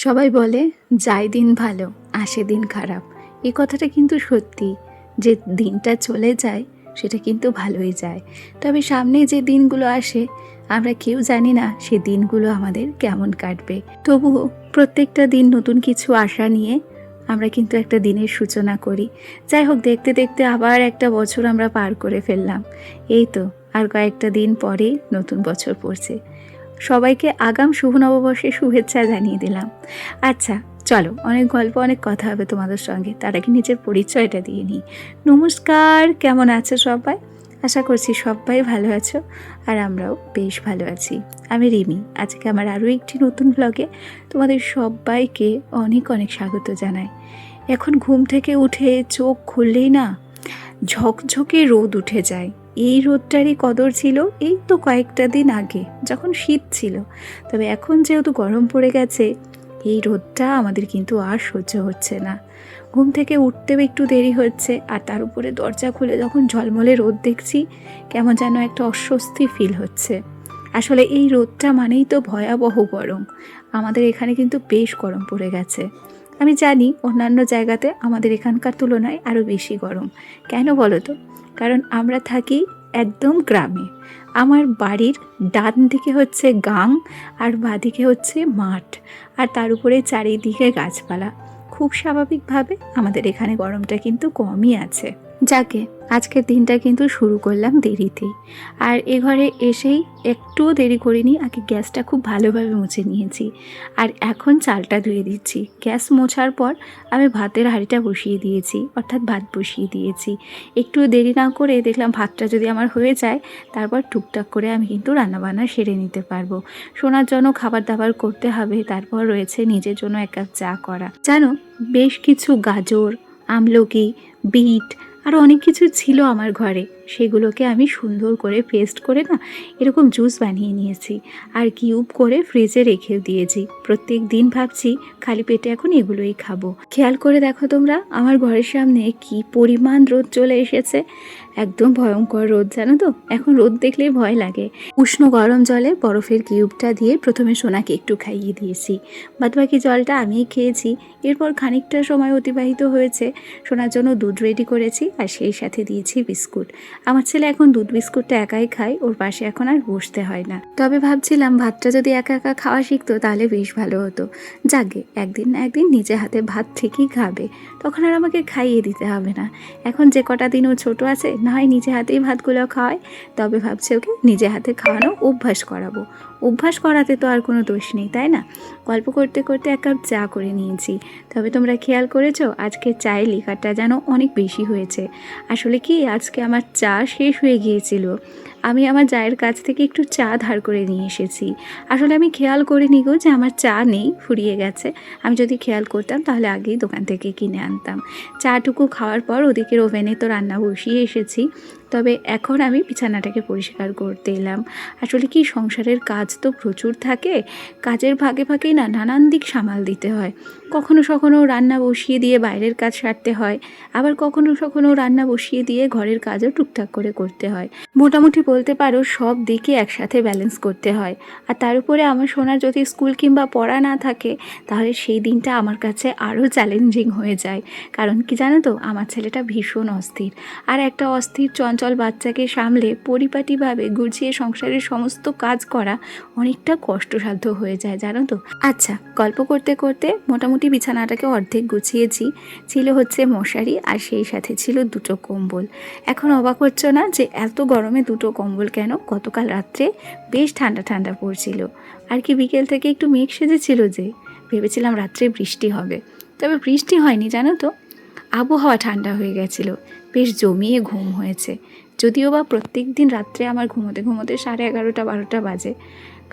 সবাই বলে যায় দিন ভালো আসে দিন খারাপ। এই কথাটা কিন্তু সত্যি, যে দিনটা চলে যায় সেটা কিন্তু ভালোই যায়। তবে সামনে যে দিনগুলো আসে আমরা কেউ জানি না সে দিনগুলো আমাদের কেমন কাটবে। তবুও প্রত্যেকটা দিন নতুন কিছু আশা নিয়ে আমরা কিন্তু একটা দিনের সূচনা করি। যাই হোক, দেখতে দেখতে আবার একটা বছর আমরা পার করে ফেললাম। এই তো আর কয়েকটা দিন পরেই নতুন বছর পড়ছে। সবাইকে আগাম শুভ নববর্ষের শুভেচ্ছা জানিয়ে দিলাম। আচ্ছা, চলো, অনেক গল্প অনেক কথা হবে তোমাদের সঙ্গে, তার আগে নিজের পরিচয়টা দিয়ে নিই। নমস্কার, কেমন আছো সবাই? আশা করছি সবাই ভালো আছো, আর আমরাও বেশ ভালো আছি। আমি রিমি। আজকে আমার আরও একটি নতুন ব্লগে তোমাদের সবাইকে অনেক অনেক স্বাগত জানাই। এখন ঘুম থেকে উঠে চোখ খুললেই না ঝকঝকে রোদ উঠে যায়। এই রোদটারই কদর ছিল এই তো কয়েকটা দিন আগে যখন শীত ছিল। তবে এখন যেহেতু গরম পড়ে গেছে, এই রোদটা আমাদের কিন্তু আর সহ্য হচ্ছে না। ঘুম থেকে উঠতেও একটু দেরি হচ্ছে, আর তার উপরে দরজা খুলে যখন ঝলমলে রোদ দেখছি, কেমন যেন একটা অস্বস্তি ফিল হচ্ছে। আসলে এই রোদটা মানেই তো ভয়াবহ গরম। আমাদের এখানে কিন্তু বেশ গরম পড়ে গেছে। আমি জানি অন্যান্য জায়গাতে আমাদের এখানকার তুলনায় আরও বেশি গরম। কেন বলো তো? কারণ আমরা থাকি একদম গ্রামে। আমার বাড়ির ডান দিকে হচ্ছে গাং, আর বাঁদিকে হচ্ছে মাঠ, আর তার উপরে চারিদিকে গাছপালা। খুব স্বাভাবিকভাবে আমাদের এখানে গরমটা কিন্তু কমই আছে। যাকে আজকের দিনটা কিন্তু শুরু করলাম দেরিতেই, আর এ ঘরে এসেই একটুও দেরি করিনি, আগে গ্যাসটা খুব ভালোভাবে মুছে নিয়েছি, আর এখন চালটা ধুয়ে দিচ্ছি। গ্যাস মোছার পর আমি ভাতের হাঁড়িটা বসিয়ে দিয়েছি, অর্থাৎ ভাত বসিয়ে দিয়েছি। একটু দেরি না করে দেখলাম ভাতটা যদি আমার হয়ে যায়, তারপর টুকটাক করে আমি কিন্তু রান্নাবান্না সেরে নিতে পারবো। সোনার জন্য খাবার দাবার করতে হবে, তারপর রয়েছে নিজের জন্য এক কাপ চা করা। জানো, বেশ কিছু গাজর, আমলকি, বিট আরও অনেক কিছু ছিল আমার ঘরে। সেগুলোকে আমি সুন্দর করে পেস্ট করে না এরকম জুস বানিয়ে নিয়েছি, আর কিউব করে ফ্রিজে রেখেও দিয়েছি। প্রত্যেক দিন ভাবছি খালি পেটে এখন এগুলোই খাবো। খেয়াল করে দেখো তোমরা, আমার ঘরের সামনে কি পরিমাণ রোদ চলে এসেছে। একদম ভয়ঙ্কর রোদ, জানো তো। এখন রোদ দেখলেই ভয় লাগে। উষ্ণ গরম জলে বরফের কিউবটা দিয়ে প্রথমে সোনাকে একটু খাইয়ে দিয়েছি, বাদবাকি জলটা আমিই খেয়েছি। এরপর খানিকটা সময় অতিবাহিত হয়েছে, সোনার জন্য দুধ রেডি করেছি, আর সেই সাথে দিয়েছি বিস্কুট। আমার ছেলে এখন দুধ বিস্কুটটা একাই খায়, ওর পাশে এখন আর বসতে হয় না। তবে ভাবছিলাম ভাতটা যদি একা একা খাওয়া শিখতো তাহলে বেশ ভালো হতো। যাকে একদিন না একদিন নিজে হাতে ভাত ঠিকই খাবে, তখন আর আমাকে খাইয়ে দিতে হবে না। এখন যে কটা দিন ও ছোটো আছে, না হয় নিজে হাতেই ভাতগুলো খাওয়ায়, তবে ভাবছি ওকে নিজে হাতে খাওয়ানো অভ্যাস করাবো। অভ্যাস করাতে তো আর কোনো দোষ নেই, তাই না? গল্প করতে করতে এক কাপ চা করে নিয়েছি। তবে তোমরা খেয়াল করেছো আজকে চায়ের লিকারটা যেন অনেক বেশি হয়েছে। আসলে কি, আজকে আমার চা শেষ হয়ে গিয়েছিল। আমি আমার জায়ের কাছ থেকে একটু চা ধার করে নিয়ে এসেছি। আসলে আমি খেয়াল করিনি গো যে আমার চা নেই, ফুরিয়ে গেছে। আমি যদি খেয়াল করতাম তাহলে আগেই দোকান থেকে কিনে আনতাম। চাটুকু খাওয়ার পর ওদিকের ওভেনে তো রান্না বসিয়ে এসেছি। তবে এখন আমি বিছানাটাকে পরিষ্কার করতে এলাম। আসলে কি, সংসারের কাজ তো প্রচুর থাকে, কাজের ফাঁকে ফাঁকেই না নানান দিক সামাল দিতে হয়। কখনো কখনো রান্না বসিয়ে দিয়ে বাইরের কাজ সারতে হয়, আবার কখনো কখনো রান্না বসিয়ে দিয়ে ঘরের কাজও টুকটাক করে করতে হয়। মোটামুটি বলতে পারো সব দিকে একসাথে ব্যালেন্স করতে হয়। আর তার উপরে আমার সোনার যদি স্কুল কিংবা পড়া না থাকে, তাহলে সেই দিনটা আমার কাছে আরও চ্যালেঞ্জিং হয়ে যায়। কারণ কি জানো তো, আমার ছেলেটা ভীষণ অস্থির, আর একটা অস্থির চঞ্চল বাচ্চাকে সামলে পরিপাটিভাবে গুছিয়ে সংসারের সমস্ত কাজ করা অনেকটা কষ্টসাধ্য হয়ে যায়, জানো তো। আচ্ছা, গল্প করতে করতে মোটামুটি বিছানাটাকে অর্ধেক গুছিয়েছি। ছিল হচ্ছে মশারি, আর সেই সাথে ছিল দুটো কম্বল। এখন অবাক হচ্ছে না যে এত গরমে দুটো কম্বল কেন? গতকাল রাত্রে বেশ ঠান্ডা ঠান্ডা পড়ছিল, আর কি বিকেল থেকে একটু মেঘ সেজেছিল, যে ভেবেছিলাম রাত্রে বৃষ্টি হবে। তবে বৃষ্টি হয়নি, জানো তো। আবহাওয়া ঠান্ডা হয়ে গেছিল, বেশ জমিয়ে ঘুম হয়েছে। যদিও বা প্রত্যেক দিন রাত্রে আমার ঘুমোতে ঘুমোতে 11:30-12টা বাজে।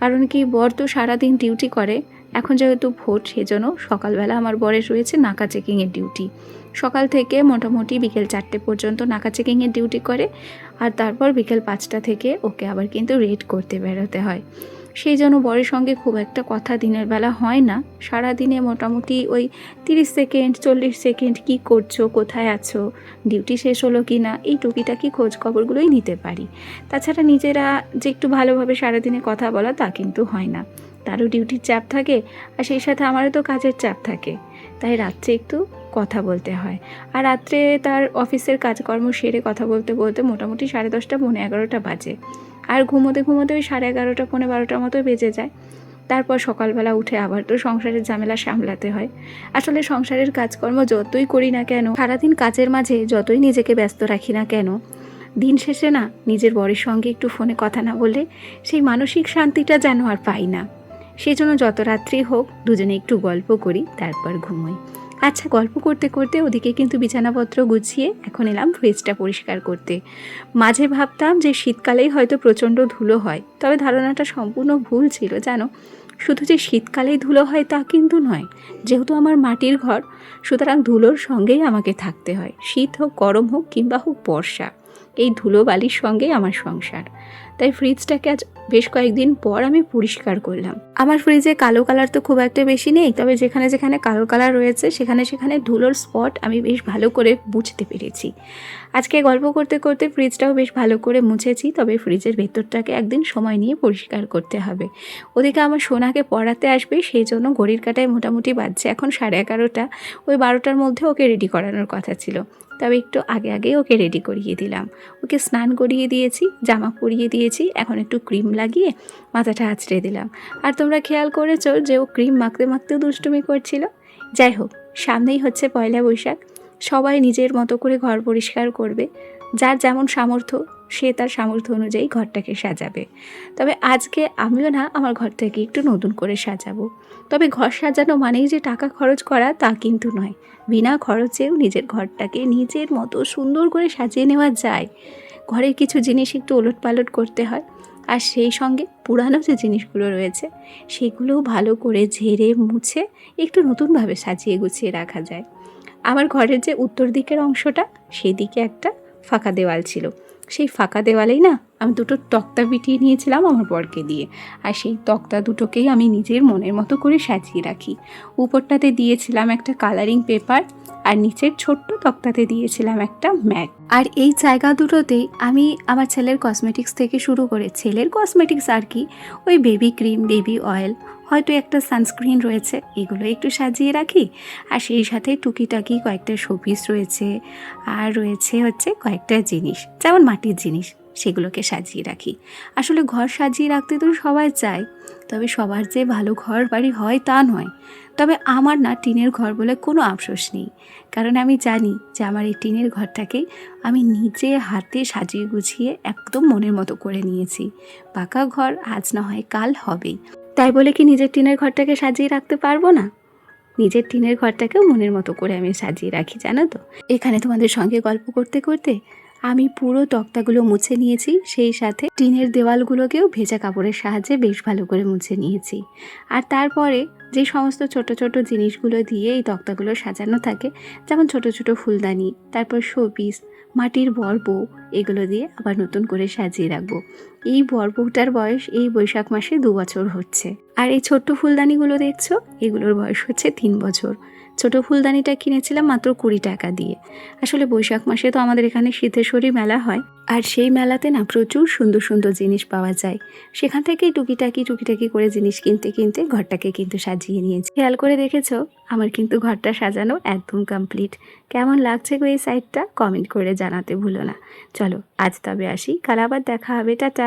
কারণ কি, বর তো সারাদিন ডিউটি করে। এখন যেহেতু ভোট, সেজন্য সকালবেলা আমার বরের রয়েছে নাকা চেকিংয়ের ডিউটি। সকাল থেকে মোটামুটি বিকেল 4টে পর্যন্ত নাকা চেকিংয়ের ডিউটি করে, আর তারপর বিকেল 5টা থেকে ওকে আবার কিন্তু রেড করতে বেরোতে হয়। সেই জন্য বরের সঙ্গে খুব একটা কথা দিনের বেলা হয় না। সারাদিনে মোটামুটি ওই 30 সেকেন্ড 40 সেকেন্ড কী করছো, কোথায় আছো, ডিউটি শেষ হলো কি না, এই টুকিটাকি খোঁজ খবরগুলোই নিতে পারি। তাছাড়া নিজেরা যে একটু ভালোভাবে সারাদিনে কথা বলা, তা কিন্তু হয় না। তারও ডিউটির চাপ থাকে আর সেই সাথে আমারও তো কাজের চাপ থাকে, তাই রাত্রে একটু কথা বলতে হয়। আর রাত্রে তার অফিসের কাজকর্ম সেরে কথা বলতে বলতে মোটামুটি 10:30 পৌনে 11টা বাজে। আর ঘুমোতে ঘুমোতে ওই 11:30 পৌনে 12টার মতো বেজে যায়। তারপর সকালবেলা উঠে আবার তো সংসারের ঝামেলা সামলাতে হয়। আসলে সংসারের কাজকর্ম যতই করি না কেন, সারাদিন কাজের মাঝে যতই নিজেকে ব্যস্ত রাখি না কেন, দিন শেষে না নিজের বরের সঙ্গে একটু ফোনে কথা না বললে সেই মানসিক শান্তিটা যেন আর পাই না। সেই জন্য যত রাত্রি হোক দুজনে একটু গল্প করি, তারপর ঘুমোই। আচ্ছা, গল্প করতে করতে ওদিকে কিন্তু বিছানাপত্র গুছিয়ে এখন এলাম ফ্রিজটা পরিষ্কার করতে। মাঝে ভাবতাম যে শীতকালেই হয়তো প্রচণ্ড ধুলো হয়, তবে ধারণাটা সম্পূর্ণ ভুল ছিল জানো। শুধু যে শীতকালেই ধুলো হয় তা কিন্তু নয়। যেহেতু আমার মাটির ঘর, সুতরাং ধুলোর সঙ্গেই আমাকে থাকতে হয়। শীত হোক, গরম হোক কিংবা হোক বর্ষা, এই ধুলোবালির সঙ্গেই আমার সংসার। তাই ফ্রিজটাকে আজ বেশ কয়েকদিন পর আমি পরিষ্কার করলাম। আমার ফ্রিজে কালো কালার তো খুব একটা বেশি নেই, তবে যেখানে যেখানে কালো কালার রয়েছে সেখানে সেখানে ধুলোর স্পট আমি বেশ ভালো করে বুঝতে পেরেছি। আজকে গল্প করতে করতে ফ্রিজটাও বেশ ভালো করে মুছেছি, তবে ফ্রিজের ভেতরটাকে একদিন সময় নিয়ে পরিষ্কার করতে হবে। ওদিকে আমার সোনাকে পড়াতে আসবে, সেই জন্য ঘড়ির কাঁটায় মোটামুটি বাজছে এখন 11:30। ওই 12টার মধ্যে ওকে রেডি করানোর কথা ছিল, তবে একটু আগে আগেই ওকে রেডি করিয়ে দিলাম। ওকে স্নান করিয়ে দিয়েছি, জামা পরিয়ে দিয়েছি, এখন একটু ক্রিম লাগিয়ে মাথাটা আঁচড়ে দিলাম। আর তোমরা খেয়াল করেছো যে ও ক্রিম মাখতে মাখতেও দুষ্টুমি করছিল। যাই হোক, সামনেই হচ্ছে পয়লা বৈশাখ, সবাই নিজের মতো করে ঘর পরিষ্কার করবে। যার যেমন সামর্থ্য সে তার সামর্থ্য অনুযায়ী ঘরটাকে সাজাবে। তবে আজকে আমিও না আমার ঘরটাকে একটু নতুন করে সাজাবো। তবে ঘর সাজানো মানেই যে টাকা খরচ করা তা কিন্তু নয়। বিনা খরচেও নিজের ঘরটাকে নিজের মতো সুন্দর করে সাজিয়ে নেওয়া যায়। ঘরের কিছু জিনিস একটু ওলটপালট করতে হয়, আর সেই সঙ্গে পুরানো যে জিনিসগুলো রয়েছে সেগুলোও ভালো করে ঝেড়ে মুছে একটু নতুনভাবে সাজিয়ে গুছিয়ে রাখা যায়। আমার ঘরের যে উত্তর দিকের অংশটা, সেই দিকে একটা ফাঁকা দেওয়াল ছিল। সেই ফাঁকা দেওয়ালেই না আমি দুটো তক্তা বিটিয়ে নিয়েছিলাম আমার বরকে দিয়ে, আর সেই তক্তা দুটোকেই আমি নিজের মনের মতো করে সাজিয়ে রাখি। উপরটাতে দিয়েছিলাম একটা কালারিং পেপার, আর নিচের ছোট্ট তক্তাতে দিয়েছিলাম একটা ম্যাট। আর এই জায়গা দুটোতেই আমি আমার ছেলের কসমেটিক্স থেকে শুরু করে, ছেলের কসমেটিক্স আর কি, ওই বেবি ক্রিম, বেবি অয়েল, হয়তো একটা সানস্ক্রিন রয়েছে, এগুলো একটু সাজিয়ে রাখি। আর সেই সাথে টুকিটাকি কয়েকটা শোপিস রয়েছে, আর রয়েছে হচ্ছে কয়েকটা জিনিস যেমন মাটির জিনিস, সেগুলোকে সাজিয়ে রাখি। আসলে ঘর সাজিয়ে রাখতে তো সবাই চায়, তবে সবার যে ভালো ঘর বাড়ি হয় তা নয়। তবে আমার না টিনের ঘর বলে কোনো আফসোস নেই, কারণ আমি জানি যে আমার এই টিনের ঘরটাকেই আমি নিজে হাতে সাজিয়ে গুছিয়ে একদম মনের মতো করে নিয়েছি। পাকা ঘর আজ না হয় কাল হবেই, তাই বলে কি নিজের টিনের ঘরটাকে সাজিয়ে রাখতে পারবো না? নিজের টিনের ঘরটাকেও মনের মতো করে আমি সাজিয়ে রাখি, জানো তো। এখানে তোমাদের সঙ্গে গল্প করতে করতে আমি পুরো তক্তাগুলো মুছে নিয়েছি, সেই সাথে টিনের দেওয়ালগুলোকেও ভেজা কাপড়ের সাহায্যে বেশ ভালো করে মুছে নিয়েছি। আর তারপরে যে সমস্ত ছোট ছোট জিনিসগুলো দিয়ে এই তক্তাগুলো সাজানো থাকে, যেমন ছোট ছোট ফুলদানি, তারপর শোপিস, মাটির বরবউ, এগুলো দিয়ে আবার নতুন করে সাজিয়ে রাখবো। এই বরবউটার বয়স এই বৈশাখ মাসে 2 বছর হচ্ছে। আর এই ছোট্ট ফুলদানিগুলো দেখছো, এগুলোর বয়স হচ্ছে 3 বছর। ছোট ফুলদানিটা কিনেছিলাম মাত্র 20 টাকা দিয়ে। আসলে বৈশাখ মাসে তো আমাদের এখানে সিদ্ধেশ্বরী মেলা হয়, আর সেই মেলাতে না প্রচুর সুন্দর সুন্দর জিনিস পাওয়া যায়। সেখান থেকেই টুকিটাকি করে জিনিস কিনতে কিনতে ঘরটাকে কিন্তু সাজিয়ে নিয়েছি। খেয়াল করে দেখেছো, আমার কিন্তু ঘরটা সাজানো একদম কমপ্লিট। কেমন লাগছে গো এই সাইডটা, কমেন্ট করে জানাতে ভুলো না। চলো আজ তবে আসি, কাল আবার দেখা হবে, টাটা।